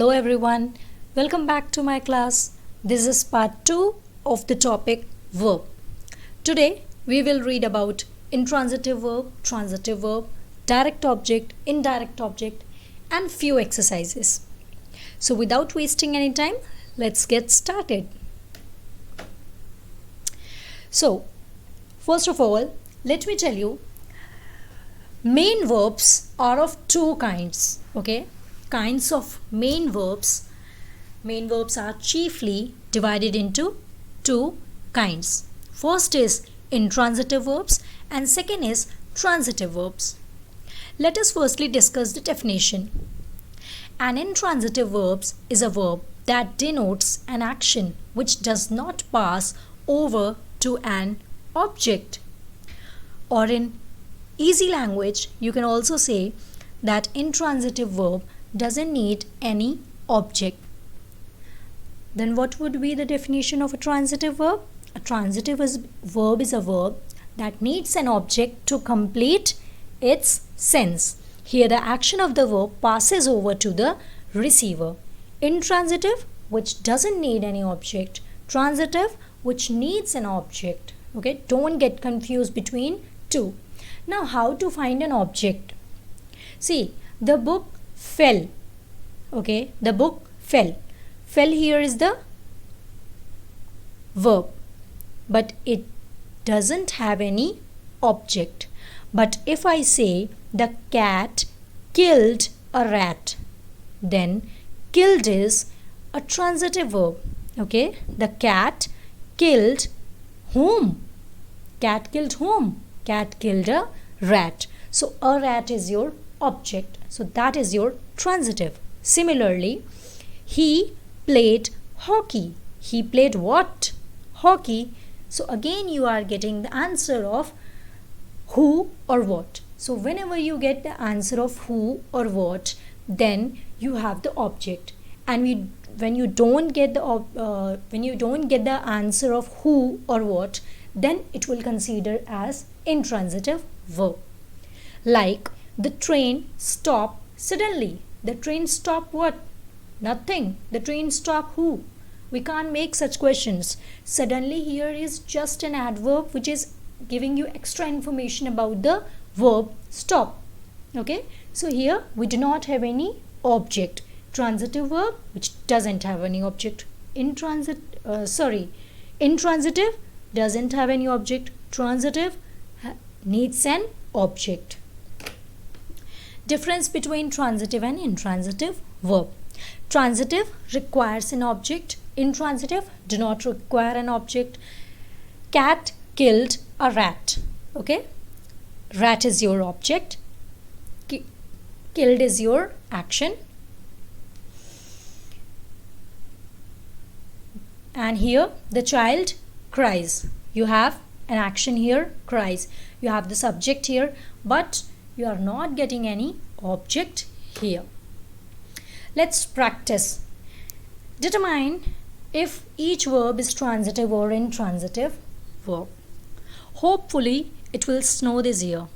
Hello everyone, welcome back to my class. This is part 2 of the topic verb. Today we will read about intransitive verb, transitive verb, direct object, indirect object and few exercises. So without wasting any time, let's get started. So first of all, let me tell you, main verbs are of two kinds, okay? Kinds of main verbs. Main verbs are chiefly divided into two kinds. First is intransitive verbs and second is transitive verbs. Let us firstly discuss the definition. An intransitive verb is a verb that denotes an action which does not pass over to an object. Or in easy language, you can also say that intransitive verb doesn't need any object. Then what would be the definition of a transitive verb? A transitive verb is a verb that needs an object to complete its sense. Here the action of the verb passes over to the receiver. Intransitive, which doesn't need any object. Transitive, which needs an object. Okay, don't get confused between two. Now how to find an object? See, the book fell. Okay, the book fell. Fell here is the verb, but it doesn't have any object. But if I say the cat killed a rat, then killed is a transitive verb. Okay, the cat killed whom? Cat killed whom? Cat killed a rat. So a rat is your object. So that is your transitive. Similarly, he played hockey. He played what? Hockey. So again you are getting the answer of who or what. So whenever you get the answer of who or what, then you have the object. And when you don't get the answer of who or what, then it will consider as intransitive verb. Like the train stopped suddenly. The train stopped what? Nothing. The train stopped who? We can't make such questions. Suddenly here is just an adverb which is giving you extra information about the verb stop. Okay. So here we do not have any object. Transitive verb which doesn't have any object. Intransitive doesn't have any object. Transitive needs an object. Difference between transitive and intransitive verb. Transitive requires an object. Intransitive do not require an object. Cat killed a rat. Okay. Rat is your object. Killed is your action. And here the child cries. You have an action here, cries. You have the subject here, but you are not getting any object here. Let's practice. Determine if each verb is transitive or intransitive verb. Hopefully it will snow this year.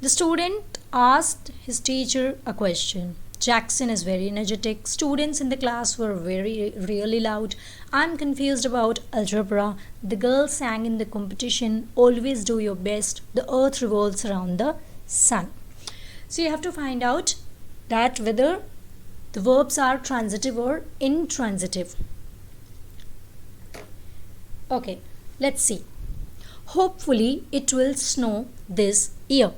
The student asked his teacher a question. Jackson is very energetic. Students in the class were really loud. I'm confused about algebra. The girl sang in the competition. Always do your best. The earth revolves around the sun. So you have to find out that whether the verbs are transitive or intransitive. Okay, let's see. Hopefully it will snow this year.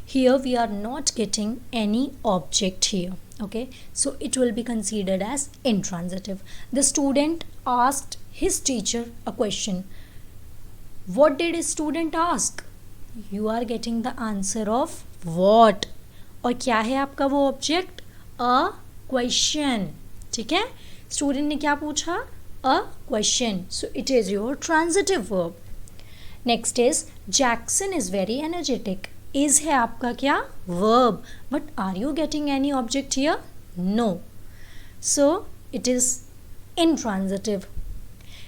Here we are not getting any object here. Okay, so it will be considered as intransitive. The student asked his teacher a question. What did his student ask? You are getting the answer of what. और क्या है आपका वो object? A question. ठीक है, student ने क्या पूछा? A question. So it is your transitive verb. Next is Jackson is very energetic. Is है आपका क्या? Verb. But are you getting any object here? No. So it is intransitive.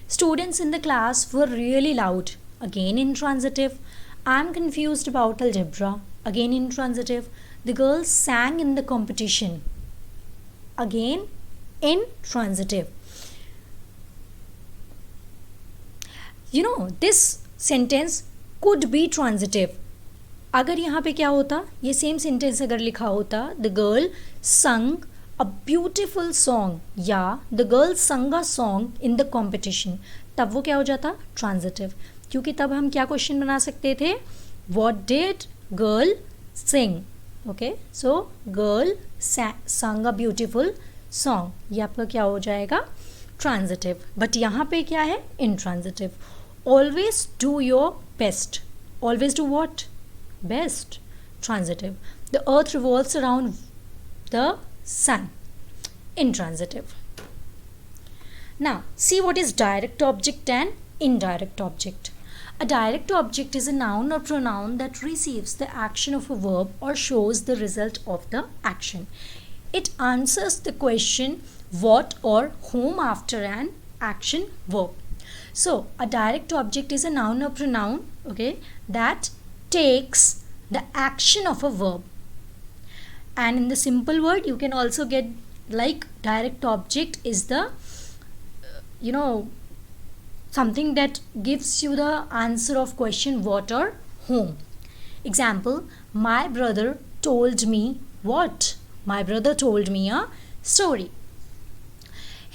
Students in the class were really loud. Again intransitive. I'm confused about algebra. Again intransitive. The girls sang in the competition. again intransitive. You know, this sentence could be transitive. अगर यहाँ पे क्या होता, ये same sentence अगर लिखा होता, the girl sang a beautiful song या the girl sang a song in the competition, तब वो क्या हो जाता, ट्रांजिटिव. क्योंकि तब हम क्या क्वेश्चन बना सकते थे, what did girl sing. Okay, so girl sang a beautiful song, ये आपका क्या हो जाएगा, ट्रांजिटिव. बट यहाँ पे क्या है, intransitive. Always do your best. Always do what, best, transitive. The earth revolves around the sun, intransitive. Now see what is direct object and indirect object. A direct object is a noun or pronoun that receives the action of a verb or shows the result of the action. It answers the question what or whom after an action verb. So a direct object is a noun or pronoun, okay, that takes the action of a verb. And in the simple word you can also get like direct object is the something that gives you the answer of question what or whom. Example, my brother told me what? My brother told me a story.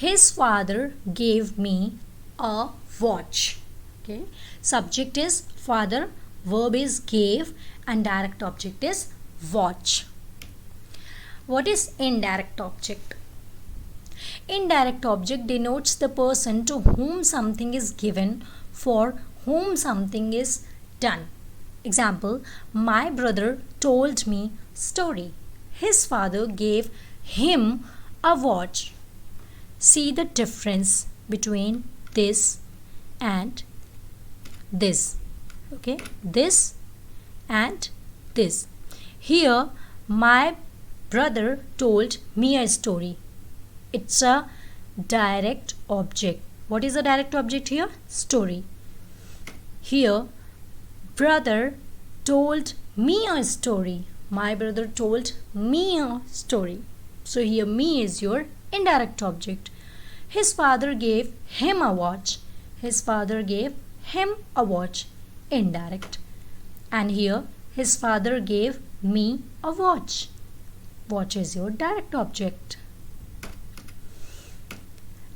His father gave me a watch. Okay, subject is father, verb is gave, and direct object is watch. What is indirect object? Indirect object denotes the person to whom something is given, for whom something is done. Example, my brother told me story. His father gave him a watch. See the difference between this and this. Okay, this and this. Here my brother told me a story. It's a direct object. What is a direct object here? Story. Here brother told me a story. My brother told me a story. So here me is your indirect object. His father gave him a watch. His father gave him a watch. Indirect. And here his father gave me a watch. Watch is your direct object.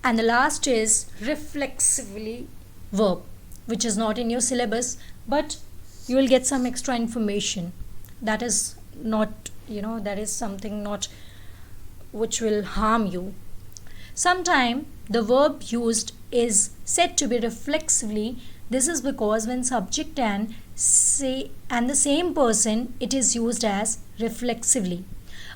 And the last is reflexively verb, which is not in your syllabus, but you will get some extra information. That is not, that is something not which will harm you. Sometimes the verb used is said to be reflexively. This is because when subject and the same person, it is used as reflexively.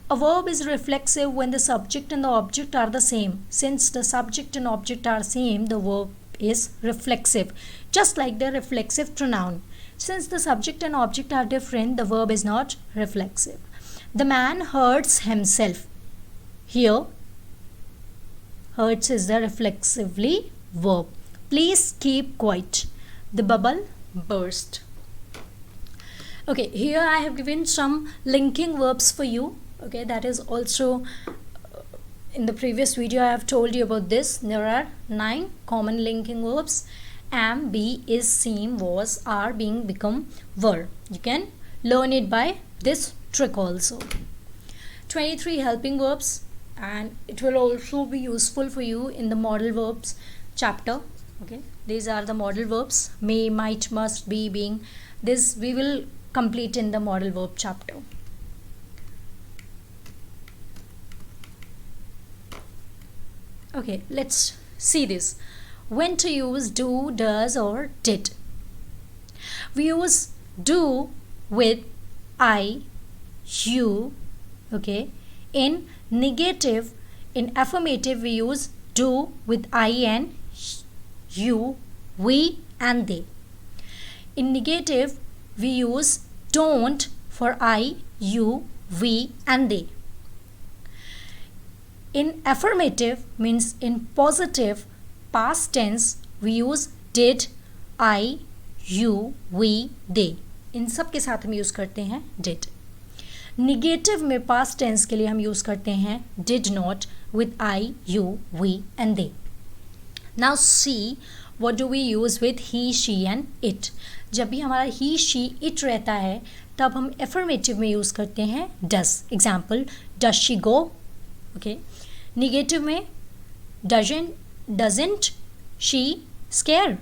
A verb is reflexive when the subject and the object are the same. Since the subject and object are same, the verb is reflexive, just like the reflexive pronoun. Since the subject and object are different, the verb is not reflexive. The man hurts himself. Here hurts is the reflexively verb. Please keep quiet. The bubble burst. Okay, here I have given some linking verbs for you. Okay, that is also in the previous video I have told you about this. There are 9 common linking verbs. Am, be, is, seem, was, are, being, become, were. You can learn it by this trick also. 23 helping verbs, and it will also be useful for you in the modal verbs chapter. Okay, these are the modal verbs: may, might, must, be, being. This we will complete in the modal verb chapter. Okay, let's see this. When to use do, does, or did. We use do with I, you. Okay, in negative, in affirmative we use do with I and you, we, and they. In negative we use don't for I, you, we, and they. In affirmative means in positive past tense we use did, I, you, we, they. इन सब के साथ हम use करते हैं did. Negative में past tense के लिए हम यूज करते हैं did not with I, you, we and they. Now see what do we use with he, she and it. जब भी हमारा he, she, it रहता है तब हम affirmative में यूज़ करते हैं does. Example, does she go? Okay. Negative में doesn't she scare?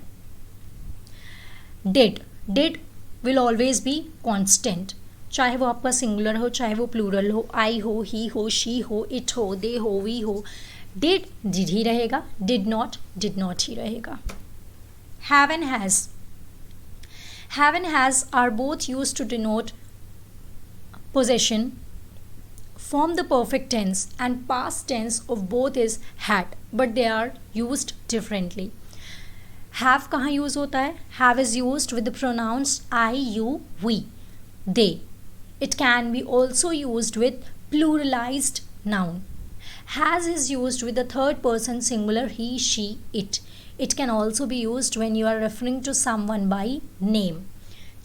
Did will always be constant. चाहे वो आपका सिंगुलर हो, चाहे वो प्लूरल हो, I हो, he हो, she हो, it हो, they हो, we हो. Did ही रहेगा, did not ही रहेगा. Have and has. Have and has are both used to denote possession, form the perfect tense, and past tense of both is had, but they are used differently. Have कहाँ use होता है? Have is used with the pronouns I, you, we, they. It can be also used with pluralized noun. Has is used with the third person singular he, she, it. It can also be used when you are referring to someone by name.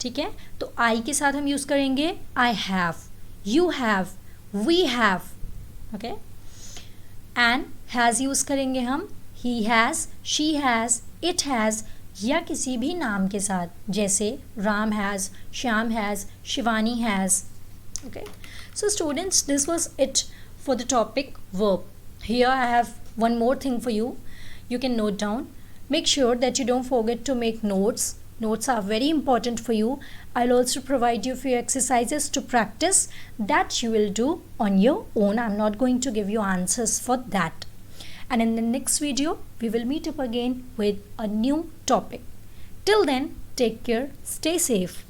ठीक है, तो I के साथ हम use करेंगे I have, you have, we have. Okay. And has use करेंगे हम he has, she has, it has या किसी भी नाम के साथ, जैसे Ram has, Shyam has, Shivani has. Okay. So students, this was it for the topic verb. Here I have one more thing for you. You can note down. Make sure that you don't forget to make notes. Notes are very important for you. I'll also provide you few exercises to practice that you will do on your own. I'm not going to give you answers for that. And in the next video, we will meet up again with a new topic. Till then, take care, stay safe.